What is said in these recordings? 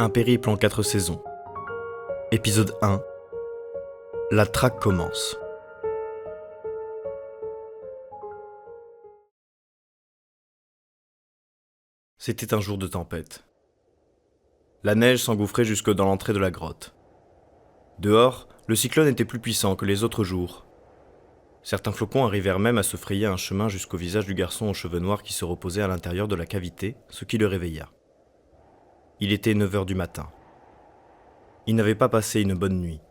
Un périple en 4 saisons. Épisode 1. La traque commence. C'était un jour de tempête. La neige s'engouffrait jusque dans l'entrée de la grotte. Dehors, le cyclone était plus puissant que les autres jours. Certains flocons arrivèrent même à se frayer un chemin jusqu'au visage du garçon aux cheveux noirs qui se reposait à l'intérieur de la cavité, ce qui le réveilla. Il était 9h du matin. Il n'avait pas passé une bonne nuit.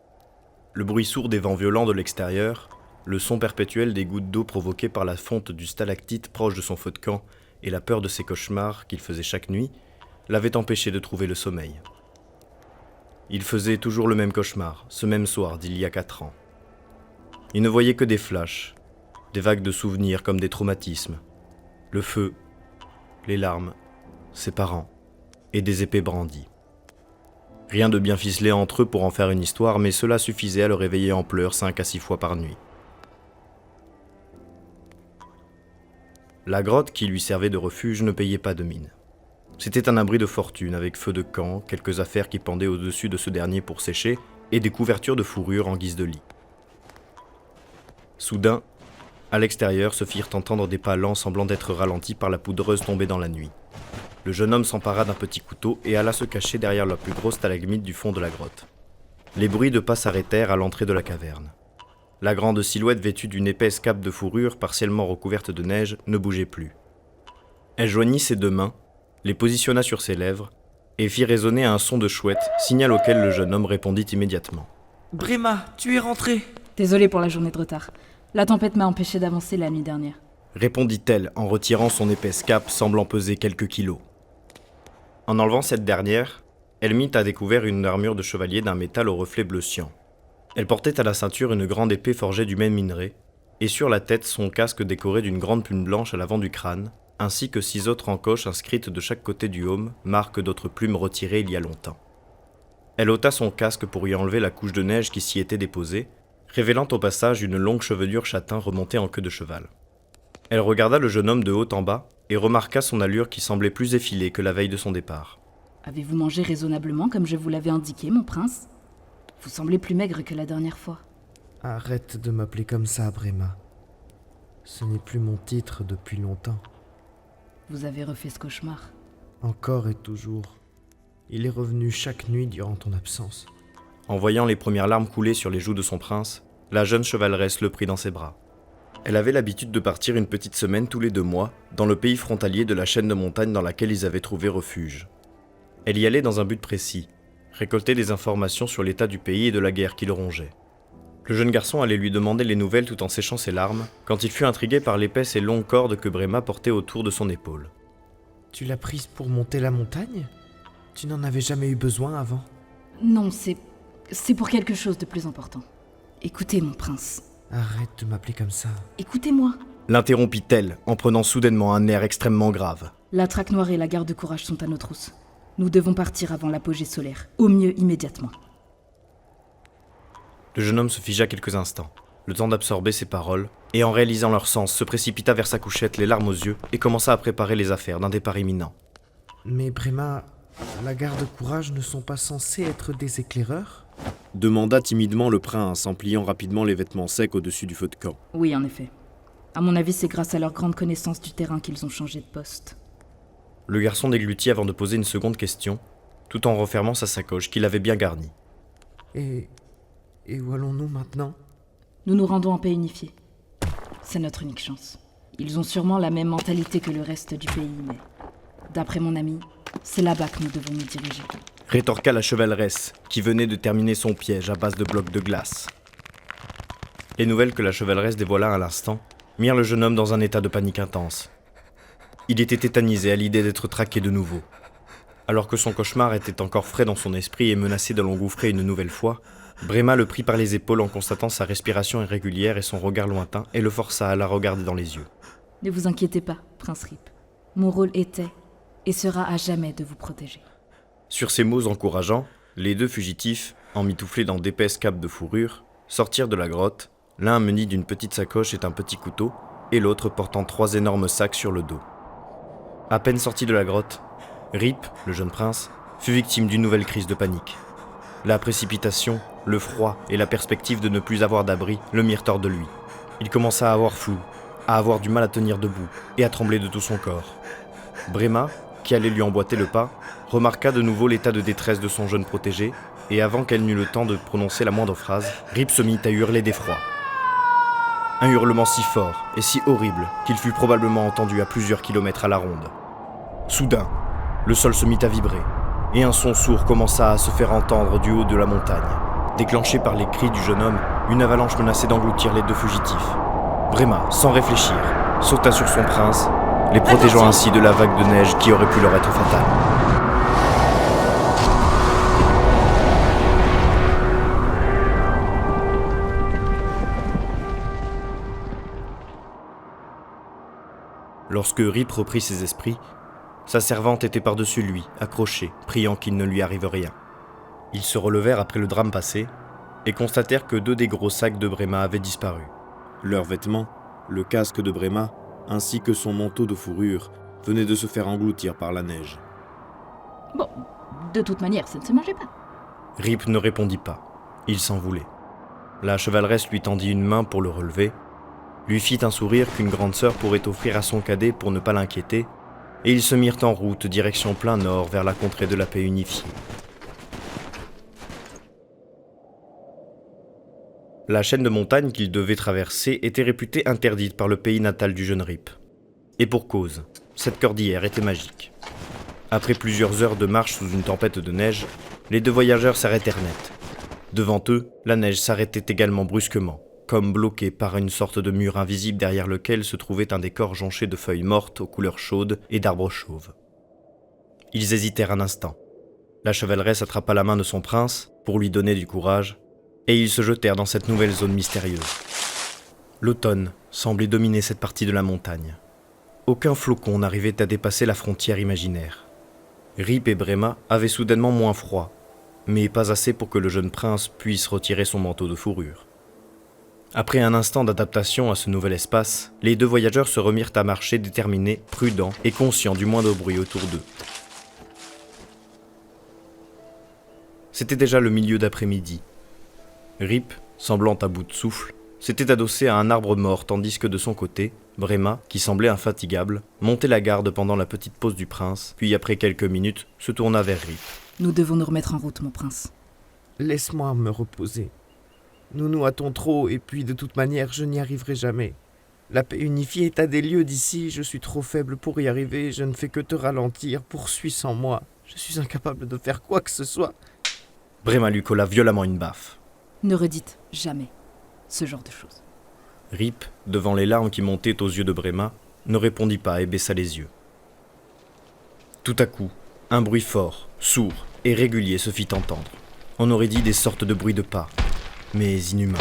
Le bruit sourd des vents violents de l'extérieur, le son perpétuel des gouttes d'eau provoquées par la fonte du stalactite proche de son feu de camp et la peur de ses cauchemars qu'il faisait chaque nuit, l'avaient empêché de trouver le sommeil. Il faisait toujours le même cauchemar, ce même soir d'il y a 4 ans. Il ne voyait que des flashs, des vagues de souvenirs comme des traumatismes, le feu, les larmes, ses parents et des épées brandies. Rien de bien ficelé entre eux pour en faire une histoire, mais cela suffisait à le réveiller en pleurs 5 à 6 fois par nuit. La grotte qui lui servait de refuge ne payait pas de mine. C'était un abri de fortune avec feu de camp, quelques affaires qui pendaient au-dessus de ce dernier pour sécher et des couvertures de fourrure en guise de lit. Soudain, à l'extérieur se firent entendre des pas lents semblant d'être ralentis par la poudreuse tombée dans la nuit. Le jeune homme s'empara d'un petit couteau et alla se cacher derrière la plus grosse stalagmite du fond de la grotte. Les bruits de pas s'arrêtèrent à l'entrée de la caverne. La grande silhouette vêtue d'une épaisse cape de fourrure partiellement recouverte de neige ne bougeait plus. Elle joignit ses 2 mains, les positionna sur ses lèvres et fit résonner un son de chouette, signal auquel le jeune homme répondit immédiatement. « Brema, tu es rentrée !» Désolée pour la journée de retard. La tempête m'a empêché d'avancer la nuit dernière. Répondit-elle en retirant son épaisse cape semblant peser quelques kilos. En enlevant cette dernière, elle mit à découvert une armure de chevalier d'un métal au reflet bleu cyan. Elle portait à la ceinture une grande épée forgée du même minerai, et sur la tête son casque décoré d'une grande plume blanche à l'avant du crâne, ainsi que 6 autres encoches inscrites de chaque côté du heaume, marque d'autres plumes retirées il y a longtemps. Elle ôta son casque pour y enlever la couche de neige qui s'y était déposée, révélant au passage une longue chevelure châtain remontée en queue de cheval. Elle regarda le jeune homme de haut en bas et remarqua son allure qui semblait plus effilée que la veille de son départ. « Avez-vous mangé raisonnablement comme je vous l'avais indiqué, mon prince ? Vous semblez plus maigre que la dernière fois. » Arrête de m'appeler comme ça, Brema. Ce n'est plus mon titre depuis longtemps. Vous avez refait ce cauchemar. Encore et toujours. Il est revenu chaque nuit durant ton absence. En voyant les premières larmes couler sur les joues de son prince, la jeune chevaleresse le prit dans ses bras. Elle avait l'habitude de partir une petite semaine tous les 2 mois, dans le pays frontalier de la chaîne de montagnes dans laquelle ils avaient trouvé refuge. Elle y allait dans un but précis, récolter des informations sur l'état du pays et de la guerre qui le rongeait. Le jeune garçon allait lui demander les nouvelles tout en séchant ses larmes, quand il fut intrigué par l'épaisse et longue corde que Brema portait autour de son épaule. Tu l'as prise pour monter la montagne ? Tu n'en avais jamais eu besoin avant ? Non, c'est pour quelque chose de plus important. Écoutez, mon prince. Arrête de m'appeler comme ça. Écoutez-moi. L'interrompit-elle en prenant soudainement un air extrêmement grave. La traque noire et la garde de courage sont à nos trousses. Nous devons partir avant l'apogée solaire, au mieux immédiatement. Le jeune homme se figea quelques instants, le temps d'absorber ses paroles, et en réalisant leur sens, se précipita vers sa couchette, les larmes aux yeux, et commença à préparer les affaires d'un départ imminent. Mais Brema, la garde de courage ne sont pas censés être des éclaireurs ? Demanda timidement le prince en pliant rapidement les vêtements secs au-dessus du feu de camp. Oui, en effet. À mon avis, c'est grâce à leur grande connaissance du terrain qu'ils ont changé de poste. Le garçon déglutit avant de poser une seconde question, tout en refermant sa sacoche qu'il avait bien garnie. Et où allons-nous maintenant ? Nous nous rendons en paix unifié. C'est notre unique chance. Ils ont sûrement la même mentalité que le reste du pays, mais d'après mon ami, c'est là-bas que nous devons nous diriger. Rétorqua la chevaleresse, qui venait de terminer son piège à base de blocs de glace. Les nouvelles que la chevaleresse dévoila à l'instant mirent le jeune homme dans un état de panique intense. Il était tétanisé à l'idée d'être traqué de nouveau. Alors que son cauchemar était encore frais dans son esprit et menacé de l'engouffrer une nouvelle fois, Brema le prit par les épaules en constatant sa respiration irrégulière et son regard lointain et le força à la regarder dans les yeux. Ne vous inquiétez pas, Prince Rip. Mon rôle était et sera à jamais de vous protéger. Sur ces mots encourageants, les 2 fugitifs, emmitouflés dans d'épaisses capes de fourrure, sortirent de la grotte, l'un muni d'une petite sacoche et un petit couteau, et l'autre portant 3 énormes sacs sur le dos. À peine sorti de la grotte, Rip, le jeune prince, fut victime d'une nouvelle crise de panique. La précipitation, le froid et la perspective de ne plus avoir d'abri le mirent hors de lui. Il commença à avoir flou, à avoir du mal à tenir debout et à trembler de tout son corps. Brema, qui allait lui emboîter le pas, remarqua de nouveau l'état de détresse de son jeune protégé, et avant qu'elle n'eût le temps de prononcer la moindre phrase, Rip se mit à hurler d'effroi. Un hurlement si fort et si horrible qu'il fut probablement entendu à plusieurs kilomètres à la ronde. Soudain, le sol se mit à vibrer, et un son sourd commença à se faire entendre du haut de la montagne. Déclenché par les cris du jeune homme, une avalanche menaçait d'engloutir les deux fugitifs. Brema, sans réfléchir, sauta sur son prince, les protégeant ainsi de la vague de neige qui aurait pu leur être fatale. Lorsque Rip reprit ses esprits, sa servante était par-dessus lui, accrochée, priant qu'il ne lui arrive rien. Ils se relevèrent après le drame passé et constatèrent que 2 des gros sacs de Brema avaient disparu. Leurs vêtements, le casque de Brema, ainsi que son manteau de fourrure, venaient de se faire engloutir par la neige. Bon, de toute manière, ça ne se mangeait pas. Rip ne répondit pas. Il s'en voulait. La chevaleresse lui tendit une main pour le relever, lui fit un sourire qu'une grande sœur pourrait offrir à son cadet pour ne pas l'inquiéter, et ils se mirent en route direction plein nord vers la contrée de la paix unifiée. La chaîne de montagnes qu'ils devaient traverser était réputée interdite par le pays natal du jeune Rip. Et pour cause, cette cordillère était magique. Après plusieurs heures de marche sous une tempête de neige, les 2 voyageurs s'arrêtèrent net. Devant eux, la neige s'arrêtait également brusquement, comme bloquée par une sorte de mur invisible derrière lequel se trouvait un décor jonché de feuilles mortes aux couleurs chaudes et d'arbres chauves. Ils hésitèrent un instant. La chevaleresse attrapa la main de son prince pour lui donner du courage, et ils se jetèrent dans cette nouvelle zone mystérieuse. L'automne semblait dominer cette partie de la montagne. Aucun flocon n'arrivait à dépasser la frontière imaginaire. Rip et Brema avaient soudainement moins froid, mais pas assez pour que le jeune prince puisse retirer son manteau de fourrure. Après un instant d'adaptation à ce nouvel espace, les 2 voyageurs se remirent à marcher déterminés, prudents et conscients du moindre bruit autour d'eux. C'était déjà le milieu d'après-midi. Rip, semblant à bout de souffle, s'était adossé à un arbre mort tandis que de son côté, Brema, qui semblait infatigable, montait la garde pendant la petite pause du prince, puis après quelques minutes, se tourna vers Rip. Nous devons nous remettre en route, mon prince. Laisse-moi me reposer. Nous hâtons trop, et puis de toute manière, je n'y arriverai jamais. La paix unifiée est à des lieues d'ici, je suis trop faible pour y arriver, je ne fais que te ralentir, poursuis sans moi. Je suis incapable de faire quoi que ce soit. Brema lui colla violemment une baffe. Ne redites jamais ce genre de choses. Rip, devant les larmes qui montaient aux yeux de Brema, ne répondit pas et baissa les yeux. Tout à coup, un bruit fort, sourd et régulier se fit entendre. On aurait dit des sortes de bruits de pas, mais inhumains.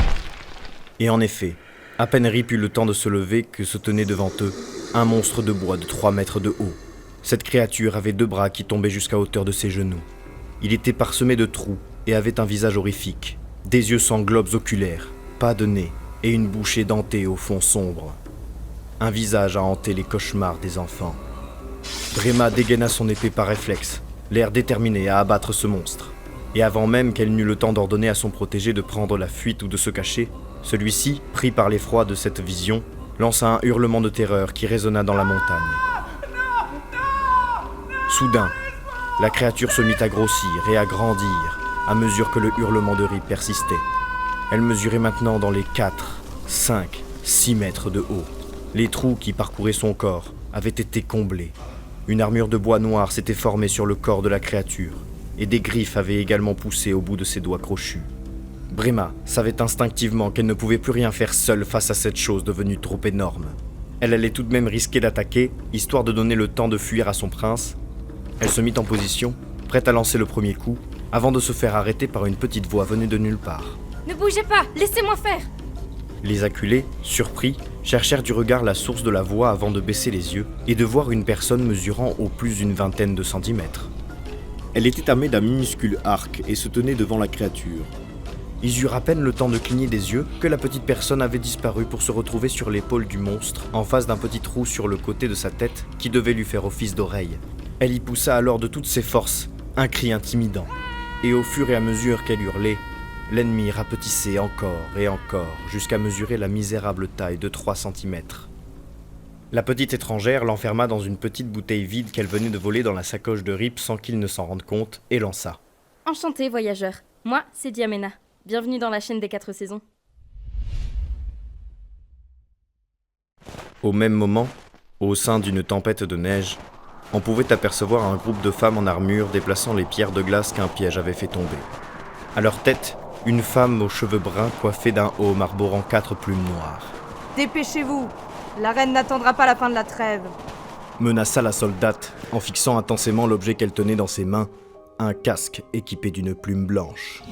Et en effet, à peine Rip eut le temps de se lever que se tenait devant eux un monstre de bois de 3 mètres de haut. Cette créature avait 2 bras qui tombaient jusqu'à hauteur de ses genoux. Il était parsemé de trous et avait un visage horrifique, des yeux sans globes oculaires, pas de nez et une bouche édentée au fond sombre. Un visage à hanter les cauchemars des enfants. Brema dégaina son épée par réflexe, l'air déterminé à abattre ce monstre. Et avant même qu'elle n'eût le temps d'ordonner à son protégé de prendre la fuite ou de se cacher, celui-ci, pris par l'effroi de cette vision, lança un hurlement de terreur qui résonna dans la montagne. Soudain, la créature se mit à grossir et à grandir à mesure que le hurlement de Rip persistait. Elle mesurait maintenant dans les 4, 5, 6 mètres de haut. Les trous qui parcouraient son corps avaient été comblés. Une armure de bois noir s'était formée sur le corps de la créature, et des griffes avaient également poussé au bout de ses doigts crochus. Brema savait instinctivement qu'elle ne pouvait plus rien faire seule face à cette chose devenue trop énorme. Elle allait tout de même risquer d'attaquer, histoire de donner le temps de fuir à son prince. Elle se mit en position, prête à lancer le premier coup, avant de se faire arrêter par une petite voix venue de nulle part. Ne bougez pas, laissez-moi faire. Les acculés, surpris, cherchèrent du regard la source de la voix avant de baisser les yeux et de voir une personne mesurant au plus d'une vingtaine de centimètres. Elle était armée d'un minuscule arc et se tenait devant la créature. Ils eurent à peine le temps de cligner des yeux que la petite personne avait disparu pour se retrouver sur l'épaule du monstre, en face d'un petit trou sur le côté de sa tête qui devait lui faire office d'oreille. Elle y poussa alors de toutes ses forces Un cri intimidant. Et au fur et à mesure qu'elle hurlait, l'ennemi rapetissait encore et encore jusqu'à mesurer la misérable taille de 3 cm. La petite étrangère l'enferma dans une petite bouteille vide qu'elle venait de voler dans la sacoche de Rip sans qu'il ne s'en rende compte et lança. Enchanté, voyageur. Moi, c'est Diamena. Bienvenue dans la chaîne des 4 saisons. Au même moment, au sein d'une tempête de neige, on pouvait apercevoir un groupe de femmes en armure déplaçant les pierres de glace qu'un piège avait fait tomber. À leur tête, une femme aux cheveux bruns coiffée d'un aume arborant 4 plumes noires. « Dépêchez-vous, la reine n'attendra pas la fin de la trêve. » Menaça la soldate en fixant intensément l'objet qu'elle tenait dans ses mains, un casque équipé d'une plume blanche.